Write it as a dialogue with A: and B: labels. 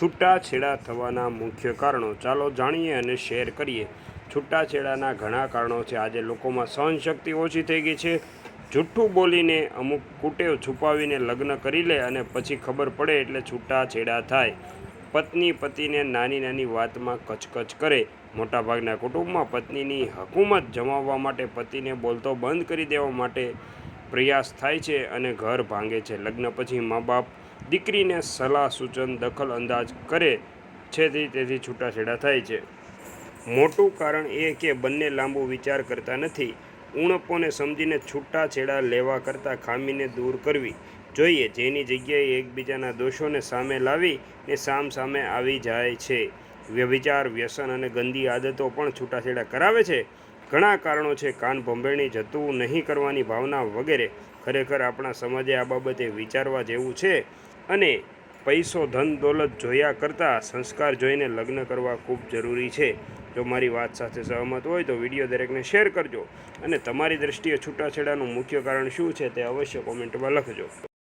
A: છૂટાછેડા થવાના મુખ્ય કારણો ચાલો જાણીએ અને શેર કરીએ। છૂટાછેડાના ઘણા કારણો છે। આજે લોકોમાં સહનશક્તિ ઓછી થઈ ગઈ છે। જૂઠું બોલીને અમુક કુટેવ છુપાવીને લગ્ન કરી લે અને પછી ખબર પડે એટલે છૂટાછેડા થાય। પત્ની પતિને નાની નાની વાતમાં કચકચ કરે। મોટાભાગના કુટુંબમાં પત્નીની હકૂમત જમાવવા માટે પતિને બોલતો બંધ કરી દેવા માટે પ્રયાસ થાય છે અને ઘર ભાંગે છે। લગ્ન પછી મા બાપ દીકરીને સલાહ સૂચન દખલ અંદાજ કરે છે, તેથી છૂટાછેડા થાય છે। મોટું કારણ એ કે બંને લાંબુ વિચાર કરતા નથી। ઉણપોને સમજીને છૂટાછેડા લેવા કરતાં ખામીને દૂર કરવી જોઈએ, જેની જગ્યાએ એકબીજાના દોષોને સામે લાવીને સામે આવી જાય છે। વ્યભિચાર, વ્યસન અને ગંદી આદતો પણ છૂટાછેડા કરાવે છે। ઘણા કારણો છે: કાન ભંભેરણી, જતું નહીં કરવાની ભાવના વગેરે। ખરેખર આપણા સમાજે આ બાબતે વિચારવા જેવું છે અને પૈસો, ધન દોલત જોયા કરતાં સંસ્કાર જોઈને લગ્ન કરવા ખૂબ જરૂરી છે। જો મારી વાત સાથે સહમત હોય તો વિડીયો દરેકને શેર કરજો અને તમારી દ્રષ્ટિએ છૂટાછેડાનું મુખ્ય કારણ શું છે તે અવશ્ય કોમેન્ટમાં લખજો।